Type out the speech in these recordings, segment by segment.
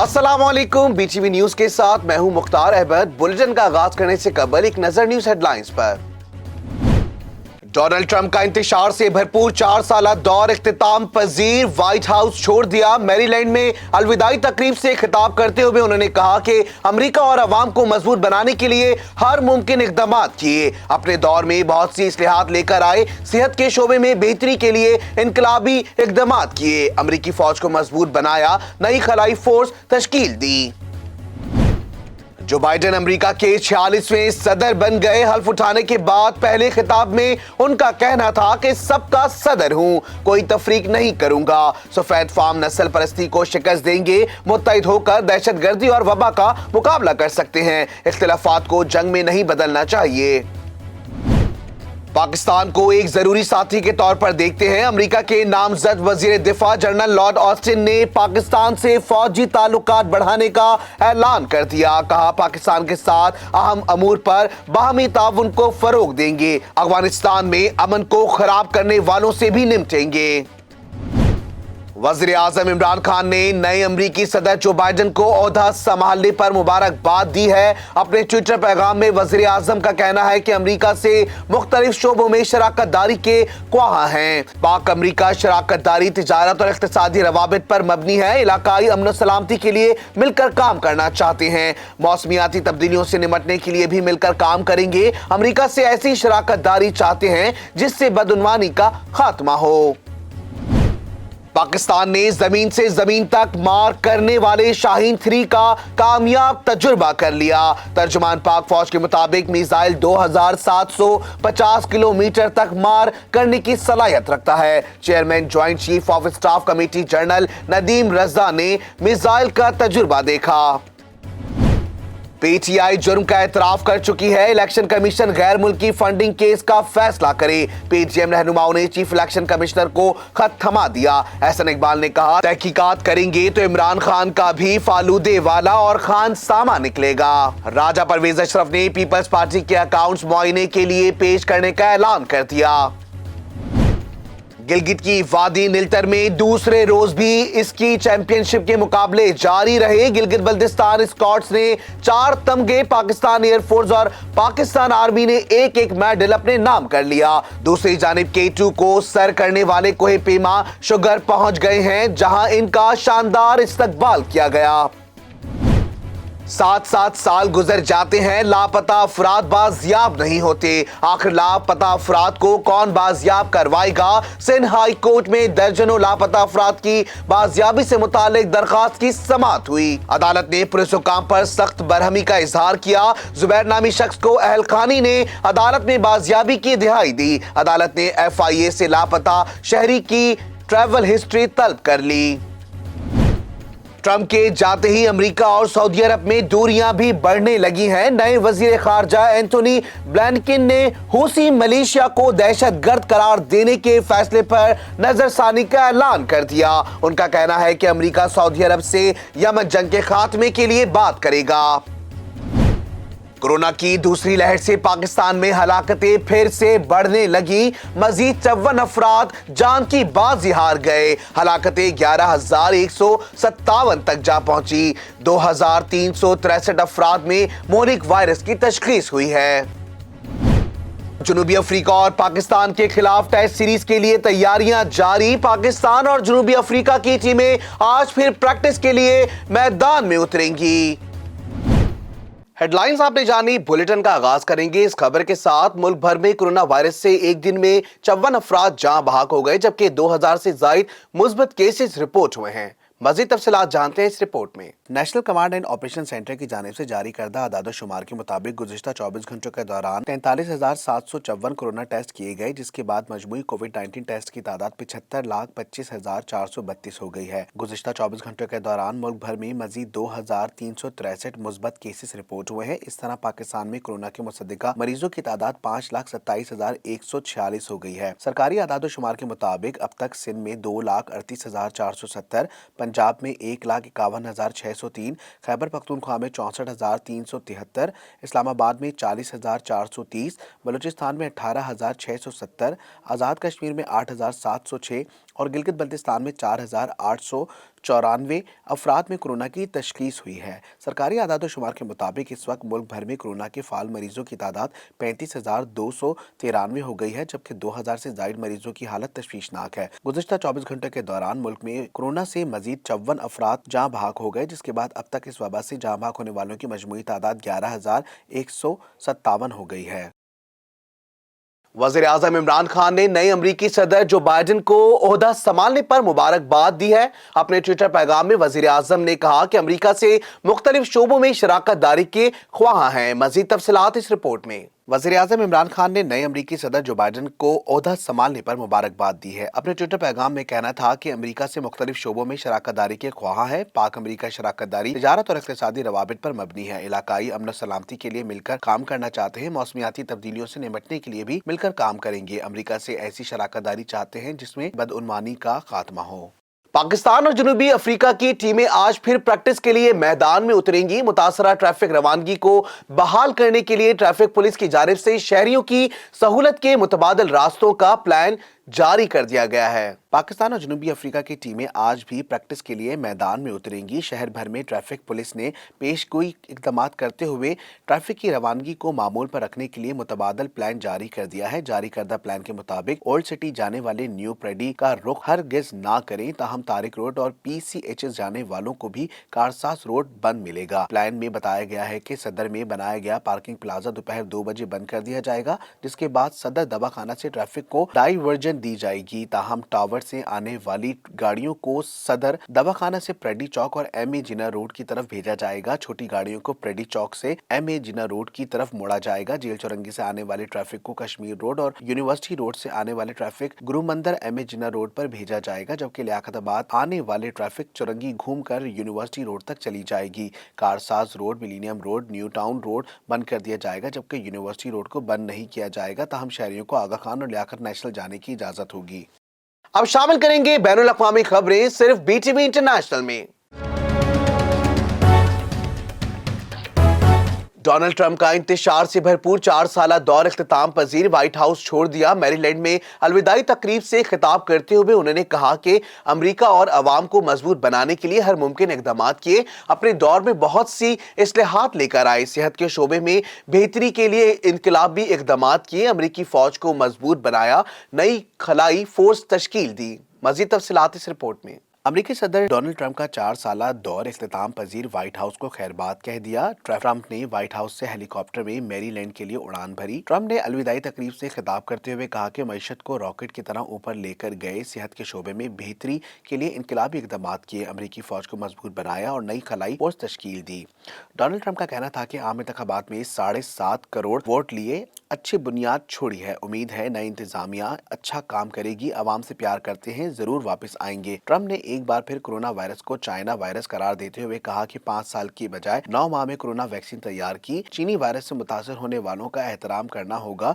अस्सलामुअलैकुम, BTV news के साथ मैं हूं मुख्तार अहमद। बुलेटिन का आगाज करने से कबल एक नजर न्यूज हेडलाइंस पर। डोनाल्ड ट्रंप का इंतशार से भरपूर 4 साला दौर इख्तिताम पजीर, व्हाइट हाउस छोड़ दिया। मैरीलैंड में अलविदाई तकरीब से खिताब करते हुए उन्होंने कहा कि अमेरिका और अवाम को मजबूत बनाने के लिए हर मुमकिन इकदाम किए। अपने दौर में बहुत सी इस्लाहात लेकर आए, सेहत के शोबे में बेहतरी के लिए इनकलाबी इकदाम किए, अमेरिकी फौज को मजबूत बनाया, नई खलाई फोर्स तश्कील दी। जो बाइडेन अमेरिका के 46वें सदर बन गए। हल्फ उठाने के बाद पहले खिताब में उनका कहना था कि सबका सदर हूं, कोई तफरीक नहीं करूंगा, सफेद फार्म नस्ल परस्ती को शिकस्त देंगे, मुत्तहिद होकर दहशतगर्दी और वबा का मुकाबला कर सकते हैं, इख्तिलाफात को जंग में नहीं बदलना चाहिए। पाकिस्तान को एक जरूरी साथी के तौर पर देखते हैं। अमेरिका के नामजद वजीर दिफा जनरल लॉर्ड ऑस्टिन ने पाकिस्तान से फौजी ताल्लुकात बढ़ाने का ऐलान कर दिया। कहा, पाकिस्तान के साथ अहम अमूर पर बाहमी ताउन को फरोग देंगे, अफगानिस्तान में अमन को खराब करने वालों से भी निपटेंगे। वज़ीर आज़म इमरान खान ने नए अमरीकी सदर जो बाइडेन को ओहदा संभालने पर मुबारकबाद दी है। अपने ट्विटर पैगाम में वज़ीर आज़म का कहना है कि अमरीका से मुख्तलिफ शोबों में शराकत दारी के ख्वाह हैं। पाक अमरीका शराकत दारी, तिजारत और इक़्तिसादी रवाबित पर मबनी है। इलाकाई अमन और सलामती के लिए मिलकर काम करना चाहते हैं। मौसमियाती तब्दीलियों से निमटने के लिए भी मिलकर काम करेंगे। अमरीका से ऐसी शराकत दारी चाहते हैं जिससे बदउनवानी का खात्मा हो। पाकिस्तान ने जमीन से जमीन तक मार करने वाले शाहीन 3 का कामयाब तजुर्बा कर लिया। तर्जुमान पाक फौज के मुताबिक मिसाइल 2750 किलोमीटर तक मार करने की सलाहियत रखता है। Chairman joint chief of staff committee general Nadeem Raza ने मिसाइल का तजुर्बा देखा। पीटीआई जुर्म का एतराफ कर चुकी है। इलेक्शन कमीशन गैर मुल्की फंडिंग केस का फैसला करे। पीटीएम रहनुमाओं ने चीफ इलेक्शन कमिश्नर को खत थमा दिया। एहसन इकबाल ने कहा, तहकीकात करेंगे तो इमरान खान का भी फालूदे वाला और खान सामा निकलेगा। राजा परवेज अशरफ ने पीपल्स पार्टी के अकाउंट्स मुआयने के लिए पेश करने का ऐलान कर दिया। गिलगित की वादी नीलतर में दूसरे रोज भी इसकी चैंपियनशिप के मुकाबले जारी रहे। गिलगित बल्तिस्तान स्क्वाड्स ने 4 तमगे, पाकिस्तान एयरफोर्स और पाकिस्तान आर्मी ने एक मेडल अपने नाम कर लिया। दूसरी जानिब K2 को सर करने वाले कोहे पेमा शुगर पहुंच गए हैं, जहां इनका शानदार इस्तकबाल किया गया। 7 साल गुजर जाते हैं, लापता अफराद बाजियाब नहीं होते। आखिर लापता अफराद को कौन बाजियाब करवाएगा? सिंध हाई कोर्ट में दर्जनों लापता अफराद की बाजियाबी से मुतालिक दरखास्त की समाअत हुई। अदालत ने पुलिस हुकाम पर सख्त बरहमी का इजहार किया। जुबैर नामी शख्स को अहलखानी ने अदालत में बाजियाबी की दिहाई दी। अदालत ने FIA से लापता शहरी की ट्रैवल हिस्ट्री तलब कर ली। ट्रंप के जाते ही अमेरिका और सऊदी अरब में दूरियां भी बढ़ने लगी हैं। नए वजीर खारजा एंथोनी ब्लिंकन ने हूसी मलेशिया को दहशतगर्द करार देने के फैसले पर नजरसानी का ऐलान कर दिया। उनका कहना है कि अमेरिका सऊदी अरब से यमन जंग के खात्मे के लिए बात करेगा। कोरोना की दूसरी लहर से पाकिस्तान में हलाकतें फिर से बढ़ने लगी। मजीद 54 अफराद जान की बाजी हार गए। हलाकतें 11,157 तक जा पहुंची। 2,363 अफराद में मोहलिक वायरस की तशखीस हुई है। जनूबी अफ्रीका और पाकिस्तान के खिलाफ टेस्ट सीरीज के लिए तैयारियां जारी। पाकिस्तान और जनूबी अफ्रीका की टीमें आज फिर प्रैक्टिस के लिए मैदान में उतरेंगी। हेडलाइंस आपने जानी। बुलेटिन का आगाज करेंगे इस खबर के साथ। मुल्क भर में कोरोना वायरस से एक दिन में 54 अफराद जान बहक हो गए, जबकि 2000 से ज्यादा मुस्बत केसेस रिपोर्ट हुए हैं। मजीद तफसीलात जानते हैं इस रिपोर्ट में। National command and operation centre की जानिब से जारी करदा आदाद-ओ-शुमार के मुताबिक गुज़िश्ता 24 घंटों के दौरान 43,754 कोरोना टेस्ट किए गए, जिसके बाद मजमूई कोविड-19 टेस्ट की तादाद 75,25,432 हो गई है। गुज़िश्ता 24 घंटों के दौरान मुल्क भर में मजीद 2,363 मुस्बत केसेस रिपोर्ट हुए हैं। इस तरह पाकिस्तान में कोरोना के मुसद्दिका मरीजों की तादाद 5,27,146 हो गई है। सरकारी आदाद-ओ-शुमार के मुताबिक अब तक सिंध में 2,38,470, पंजाब में 1,51,603, खैबर पख्तूनख्वा में 64,373, इस्लामाबाद में 40,430, बलूचिस्तान में 18,670, आज़ाद कश्मीर में 8,706, اور گلگت بلتستان میں 4,894 افراد میں کورونا کی تشخیص ہوئی ہے۔ سرکاری اعداد و شمار کے مطابق اس وقت ملک بھر میں کورونا کے فعال مریضوں کی تعداد 35,293 ہو گئی ہے، جبکہ 2,000 سے زائد مریضوں کی حالت تشویشناک ہے۔ گزشتہ 24 گھنٹوں کے دوران ملک میں کورونا سے مزید 54 افراد جاں بحق ہو گئے، جس کے بعد اب تک اس وبا سے جاں بحق ہونے والوں کی مجموعی تعداد 11,157 ہو گئی ہے۔ وزیر اعظم عمران خان نے نئے امریکی صدر جو بائیڈن کو عہدہ سنبھالنے پر مبارکباد دی ہے۔ اپنے ٹویٹر پیغام میں وزیر اعظم نے کہا کہ امریکہ سے مختلف شعبوں میں شراکت داری کے خواہاں ہیں۔ مزید تفصیلات اس رپورٹ میں۔ وزیر اعظم عمران خان نے نئے امریکی صدر جو بائیڈن کو عہدہ سنبھالنے پر مبارکباد دی ہے۔ اپنے ٹویٹر پیغام میں کہنا تھا کہ امریکہ سے مختلف شعبوں میں شراکت داری کے خواہاں ہے۔ پاک امریکہ شراکت داری تجارت اور اقتصادی روابط پر مبنی ہے۔ علاقائی امن و سلامتی کے لیے مل کر کام کرنا چاہتے ہیں۔ موسمیاتی تبدیلیوں سے نمٹنے کے لیے بھی مل کر کام کریں گے۔ امریکہ سے ایسی شراکت داری چاہتے ہیں جس میں بدعنوانی کا خاتمہ ہو۔ پاکستان اور جنوبی افریقہ کی ٹیمیں آج پھر پریکٹس کے لیے میدان میں اتریں گی۔ متاثرہ ٹریفک روانگی کو بحال کرنے کے لیے ٹریفک پولیس کی جانب سے شہریوں کی سہولت کے متبادل راستوں کا پلان جاری کر دیا گیا ہے۔ پاکستان اور جنوبی افریقہ کی ٹیمیں آج بھی پریکٹس کے لیے میدان میں اتریں گی۔ شہر بھر میں ٹریفک پولیس نے پیش گوئی اقدامات کرتے ہوئے ٹریفک کی روانگی کو معمول پر رکھنے کے لیے متبادل پلان جاری کر دیا ہے۔ جاری کردہ پلان کے مطابق اولڈ سٹی جانے والے نیو پریڈی کا رخ ہرگز نہ کریں، تاہم طارق روڈ اور PCHS جانے والوں کو بھی کارساز روڈ بند ملے گا۔ پلان میں بتایا گیا ہے کہ صدر میں بنایا گیا پارکنگ پلازا دوپہر 2 بجے بند کر دیا جائے گا، جس کے بعد صدر دواخانہ سے ٹریفک کو ڈائیورژن دی جائے گی، تاہم ٹاور سے آنے والی گاڑیوں کو صدر دواخانہ سے پریڈی چوک اور MA جناح روڈ کی طرف بھیجا جائے گا۔ چھوٹی گاڑیوں کو پریڈی چوک سے MA جناح روڈ کی طرف موڑا جائے گا۔ جیل چورنگی سے آنے والے ٹریفک کو کشمیر روڈ اور یونیورسٹی روڈ سے آنے والے ٹریفک گرو مندر MA جناح روڈ پر بھیجا جائے گا، جبکہ لیاقت آباد آنے والے ٹریفک چورنگی گھوم کر یونیورسٹی روڈ تک چلی جائے گی۔ Karsaz road, millennium road, new town road بند کر دیا جائے گا، جبکہ یونیورسٹی روڈ کو بند نہیں کیا جائے گا، تاہم شہریوں کو آغا خان اور لیاقت نیشنل جانے کی اجازت ہوگی۔ اب شامل کریں گے بین الاقوامی خبریں صرف BTV انٹرنیشنل میں۔ ڈونلڈ ٹرمپ کا انتشار سے بھرپور 4 سالہ دور اختتام پذیر، وائٹ ہاؤس چھوڑ دیا۔ میری لینڈ میں الوداعی تقریب سے خطاب کرتے ہوئے انہوں نے کہا کہ امریکہ اور عوام کو مضبوط بنانے کے لیے ہر ممکن اقدامات کیے، اپنے دور میں بہت سی اصلاحات لے کر آئے، صحت کے شعبے میں بہتری کے لیے انقلابی اقدامات کیے، امریکی فوج کو مضبوط بنایا، نئی خلائی فورس تشکیل دی۔ مزید تفصیلات اس رپورٹ میں۔ امریکی صدر ڈونلڈ ٹرمپ کا 4 سالہ دور اختتام پذیر، وائٹ ہاؤس کو خیر باد کہہ دیا۔ ٹرمپ نے وائٹ ہاؤس سے ہیلی کاپٹر میں میری لینڈ کے لیے اڑان بھری۔ ٹرمپ نے الوداعی تقریب سے خطاب کرتے ہوئے کہا کہ معیشت کو راکٹ کی طرح اوپر لے کر گئے، صحت کے شعبے میں بہتری کے لیے انقلابی اقدامات کیے، امریکی فوج کو مضبوط بنایا اور نئی خلائی فورس تشکیل دی۔ ڈونلڈ ٹرمپ کا کہنا تھا کہ عام انتخابات میں 7.5 کروڑ ووٹ لیے، اچھی بنیاد چھوڑی ہے، امید ہے نئی انتظامیہ اچھا کام کرے گی، عوام سے پیار کرتے ہیں، ضرور واپس آئیں گے۔ ٹرمپ نے ایک بار پھر کورونا وائرس کو چائنا وائرس قرار دیتے ہوئے کہا کہ 5 سال کی بجائے 9 ماہ میں کورونا ویکسین تیار کی، چینی وائرس سے متاثر ہونے والوں کا احترام کرنا ہوگا۔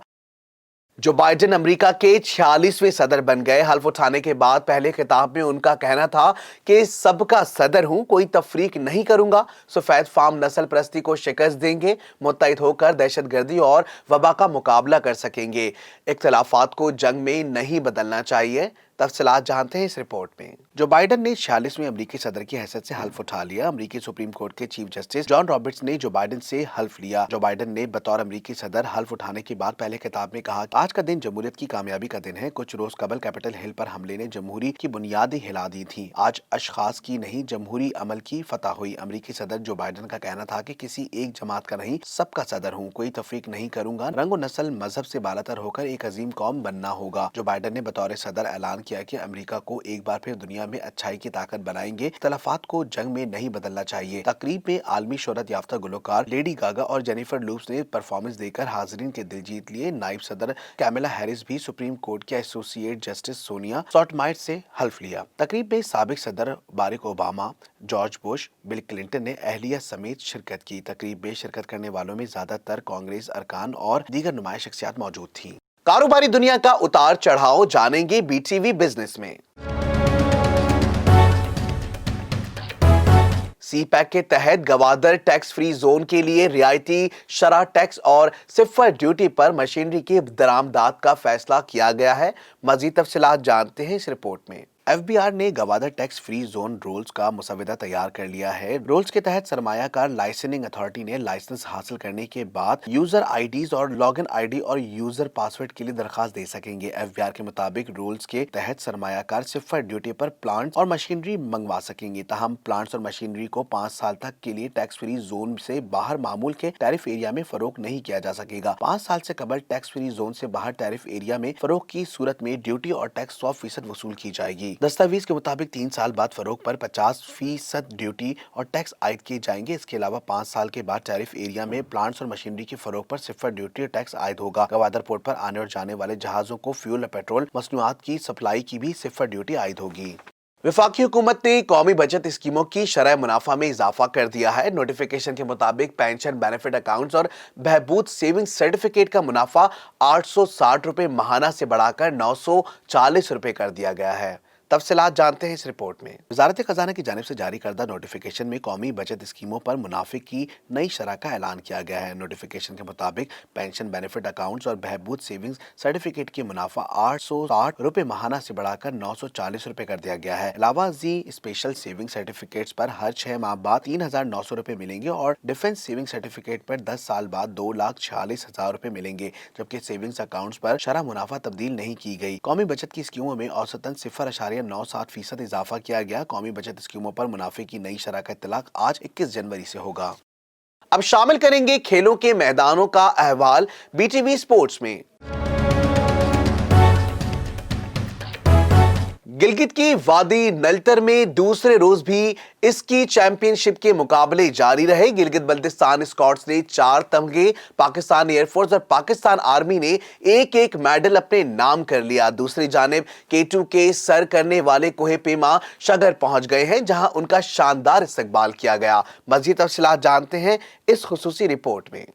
جو بائیڈن امریکہ کے 46ویں صدر بن گئے، حلف اٹھانے کے بعد پہلے خطاب میں ان کا کہنا تھا کہ سب کا صدر ہوں، کوئی تفریق نہیں کروں گا، سفید فام نسل پرستی کو شکست دیں گے، متحد ہو کر دہشت گردی اور وبا کا مقابلہ کر سکیں گے، اختلافات کو جنگ میں نہیں بدلنا چاہیے۔ تفصیلات جانتے ہیں اس رپورٹ میں۔ جو بائیڈن نے 46ویں امریکی صدر کی حیثیت سے حلف اٹھا لیا۔ امریکی سپریم کورٹ کے چیف جسٹس جان رابرٹس نے جو بائیڈن سے حلف لیا۔ جو بائیڈن نے بطور امریکی صدر حلف اٹھانے کے بعد پہلے خطاب میں کہا، آج کا دن جمہوریت کی کامیابی کا دن ہے۔ کچھ روز قبل کیپٹل ہل پر حملے نے جمہوری کی بنیادیں ہلا دی تھیں، آج اشخاص کی نہیں جمہوری عمل کی فتح ہوئی۔ امریکی صدر جو بائیڈن کا کہنا تھا کہ کسی ایک جماعت کا نہیں، سب کا صدر ہوں، کوئی تفریق نہیں کروں گا، رنگ و نسل مذہب سے بالاتر ہو کر ایک عظیم قوم بننا ہوگا۔ جو بائیڈن نے بطور صدر اعلان کیا کہ امریکہ کو ایک بار پھر دنیا میں اچھائی کی طاقت بنائیں گے، اختلافات کو جنگ میں نہیں بدلنا چاہیے۔ تقریب میں عالمی شہرت یافتہ گلوکار لیڈی گاگا اور جینیفر لوپس نے پرفارمنس دے کر حاضرین کے دل جیت لیے۔ نائب صدر کیملا ہیرس بھی سپریم کورٹ کے ایسوسیٹ جسٹس سونیا سوٹومائر سے حلف لیا۔ تقریب میں سابق صدر Barack Obama, George Bush, Bill Clinton نے اہلیہ سمیت شرکت کی۔ تقریب میں شرکت کرنے والوں میں زیادہ تر کانگریس ارکان اور دیگر نمایاں شخصیات موجود تھیں۔ کاروباری دنیا کا اتار چڑھاؤ جانیں گے BTV بزنس میں۔ सी पैक के तहत गवादर टैक्स फ्री जोन के लिए रियायती शरह टैक्स और सिफर ड्यूटी पर मशीनरी की दरामदात का फैसला किया गया है। मजीद तफसीलात जानते हैं इस रिपोर्ट में। एफबीआर ने Gwadar tax free zone rules का मुसविदा तैयार कर लिया है। रूल्स के तहत सरमायाकार लाइसेंसिंग अथॉरिटी ने लाइसेंस हासिल करने के बाद यूजर आईडीज और लॉगिन आईडी और यूजर पासवर्ड के लिए दरखास्त दे सकेंगे। एफबीआर के मुताबिक रूल्स के तहत सरमायाकार सिफर ड्यूटी पर प्लांट्स और मशीनरी मंगवा सकेंगे। ताहम प्लांट्स और मशीनरी को 5 साल तक के लिए टैक्स फ्री जोन से बाहर मामूल के टैरिफ एरिया में फरोख्त नहीं किया जा सकेगा। 5 साल से कबल टैक्स फ्री जोन से बाहर टैरिफ एरिया में फरोख्त की सूरत में ड्यूटी और टैक्स 100% वसूल की जाएगी। दस्तावेज के मुताबिक 3 साल बाद फरोख्त पर 50% ड्यूटी और टैक्स आयद किए जाएंगे। इसके अलावा 5 साल के बाद टैरिफ एरिया में प्लांट्स और मशीनरी की फरोख्त पर सिफर ड्यूटी और टैक्स आयद होगा। गवादर पोर्ट पर आने और जाने वाले जहाजों को फ्यूल और पेट्रोल मसनूआत की सप्लाई की भी सिफर ड्यूटी आयद होगी। वफाकी हुकूमत ने कौमी बचत स्कीमों की शरह मुनाफा में इजाफा कर दिया है। नोटिफिकेशन के मुताबिक पेंशन बेनिफिट अकाउंट्स और बहबूद सेविंग सर्टिफिकेट का मुनाफा 860 रुपए माहाना से बढ़ाकर 940 रुपए कर दिया गया है। तफसीलात जानते हैं इस रिपोर्ट में। वजारत खजाना की जानिब से जारी करदा नोटिफिकेशन में कौमी बचत स्कीमों पर मुनाफे की नई शरह का ऐलान किया गया है। नोटिफिकेशन के मुताबिक पेंशन बेनिफिट अकाउंट्स और बहबूद सेविंग्स सर्टिफिकेट की मुनाफा 860 रुपए माहाना से बढ़ाकर 940 रुपए कर दिया गया है। अलावा जी स्पेशल सेविंग सर्टिफिकेट्स पर हर 6 माह बाद 3,900 रुपए मिलेंगे और डिफेंस सेविंग सर्टिफिकेट पर 10 साल बाद 2,46,000 रुपए मिलेंगे, जबकि सेविंग्स अकाउंट्स पर शरह मुनाफा तब्दील नहीं की गई। कौमी बचत की स्कीमों में औसतन 0.97% इजाफा किया गया। कौमी बचत स्कीमों पर मुनाफे की नई शरह का इत्तलाक आज 21 जनवरी से होगा। अब शामिल करेंगे खेलों के मैदानों का अहवाल बीटीवी स्पोर्ट्स में। गिलगित की वादी नलतर में दूसरे रोज भी इसकी चैंपियनशिप के मुकाबले जारी रहे। गिलगित बल्तिस्तान स्क्वाड्स ने 4 तमगे, पाकिस्तान एयरफोर्स और पाकिस्तान आर्मी ने एक मेडल अपने नाम कर लिया। दूसरी जानिब K2 के सर करने वाले कोहे पेमा शगर पहुंच गए हैं, जहां उनका शानदार इस्तकबाल किया गया। मजीद तफसीलात जानते हैं इस खुसूसी रिपोर्ट में।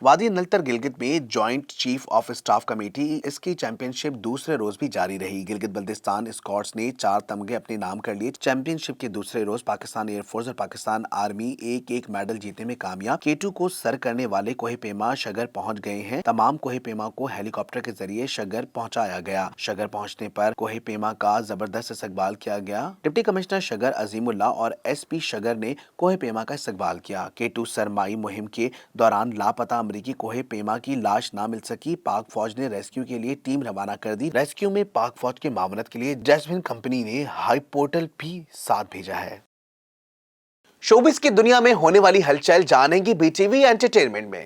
वादी नलतर गिलगित में joint chief of staff committee इसकी चैंपियनशिप दूसरे रोज भी जारी रही। गिलगित बल्तिस्तान स्क्वाड्स ने 4 तमगे अपने नाम कर लिए। चैंपियनशिप के दूसरे रोज पाकिस्तान एयरफोर्स और पाकिस्तान आर्मी एक मेडल जीतने में कामयाब। K2 को सर करने वाले कोहे पेमा शगर पहुंच गए हैं। तमाम कोहे पेमा को हेलीकॉप्टर के जरिए शगर पहुंचाया गया। शगर पहुंचने पर कोहे पेमा का जबरदस्त इस्तकबाल किया गया। डिप्टी कमिश्नर शगर अजीमुल्लाह और SP शगर ने कोहे पेमा का इस्तकबाल किया। K2 सरमाई मुहिम के दौरान लापता अमरीकी कोहे पेमा की लाश ना मिल सकी। पाक फौज ने रेस्क्यू के लिए टीम रवाना कर दी। रेस्क्यू में पाक फौज की मावनत के लिए जैस्मिन कंपनी ने हाई पोर्टल भी साथ भेजा है। शोबिस की दुनिया में होने वाली हलचल जानेंगी बीटीवी एंटरटेनमेंट में।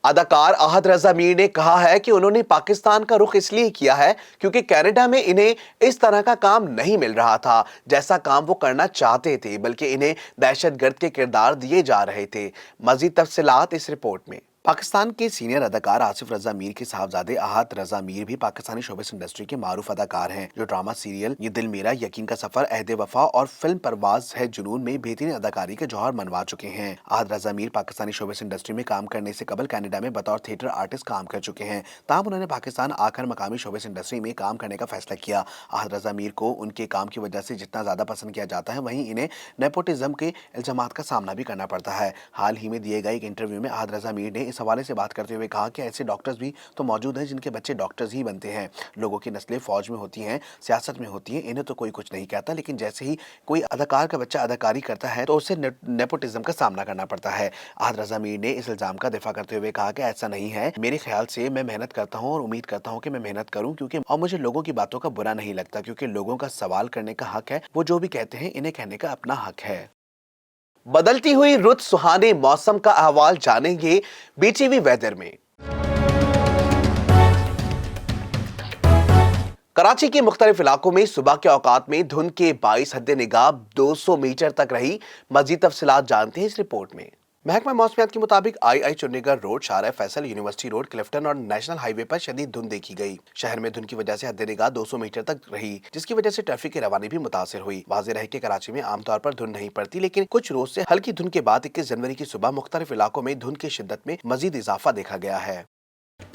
अदाकार आहद रजा मीर ने कहा है कि उन्होंने पाकिस्तान का रुख इसलिए किया है क्योंकि कनाडा में इन्हें इस तरह का काम नहीं मिल रहा था जैसा काम वो करना चाहते थे, बल्कि इन्हें दहशतगर्द के किरदार दिए जा रहे थे। मजीद तफसीलात इस रिपोर्ट में। पाकिस्तान के सीनियर अदाकार आसिफ रजा मीर के साहबजादे आहद रजा मीर भी पाकिस्तानी शोबिस इंडस्ट्री के मारूफ अदाकार हैं, जो ड्रामा सीरियल ये दिल मेरा, यकीन का सफर, अहद वफा और फिल्म परवाज है जुनून में बेहतरीन अदाकारी के जौहर मनवा चुके हैं। आहद रजा मीर पाकिस्तानी शोबिस इंडस्ट्री में काम करने से कबल कनाडा में बतौर थिएटर आर्टिस्ट काम कर चुके हैं। ताहम उन्होंने पाकिस्तान आकर मकामी शोबिस इंडस्ट्री में काम करने का फैसला किया। आहद रजा मीर को उनके काम की वजह से जितना ज्यादा पसंद किया जाता है, वहीं इन्हें नेपोटिज्म के इल्जामात का सामना भी करना पड़ता है। हाल ही में दिए गए एक इंटरव्यू में आहद रजा मीर ने इस हवाले से बात करते हुए कहा कि ऐसे डॉक्टर्स भी तो मौजूद हैं जिनके बच्चे डॉक्टर्स ही बनते हैं। लोगों की नस्लें फौज में होती हैं, सियासत में होती हैं, इन्हें तो कोई कुछ नहीं कहता, लेकिन जैसे ही कोई अदाकार का बच्चा अदाकारी करता है तो उसे नेपोटिज्म का सामना करना पड़ता है। आहद रजा मीर ने इस इल्जाम का दिफा करते हुए कहा कि ऐसा नहीं है। मेरे ख्याल से मैं मेहनत करता हूं और उम्मीद करता हूं कि मैं मेहनत करूं, क्योंकि और मुझे लोगों की बातों का बुरा नहीं लगता, क्योंकि लोगों का सवाल करने का हक है। वो जो भी कहते हैं इन्हें कहने का अपना हक है। बदलती हुई रुत सुहाने मौसम का अहवाल जानेंगे बीटीवी वेदर में। कराची के मुख्तलिफ इलाकों में सुबह के औकात में धुंध के बाइस हद निगाह 200 मीटर तक रही। मजीद तफसीलात जानते हैं इस रिपोर्ट में। महकमा मौसमियात के मुताबिक I Chundrigar road, Shahrah Faisal, university road, Clifton और नेशनल हाईवे पर शदीद धुंध देखी गई। शहर में धुंध की वजह से हद निगाह 200 मीटर तक रही, जिसकी वजह से ट्रैफिक की रवानी भी मुतासिर हुई। वाज़ेह रहे कि कराची में आमतौर पर धुंध नहीं पड़ती, लेकिन कुछ रोज से हल्की धुंध के बाद 21 जनवरी की सुबह मुख्तलिफ इलाकों में धुंध की शिद्दत में मजीद इजाफा देखा गया है।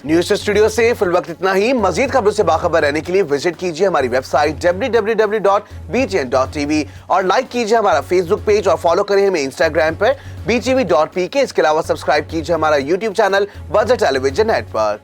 न्यूज स्टूडियो से फिल वक्त इतना ही। मजीद खबरों से बाखबर रहने के लिए विजिट कीजिए हमारी वेबसाइट www.btn.tv और लाइक कीजिए हमारा फेसबुक पेज और फॉलो करें हमें इंस्टाग्राम पर btv.pk। इसके अलावा सब्सक्राइब कीजिए हमारा यूट्यूब चैनल वजह टेलीविजन नेटवर्क।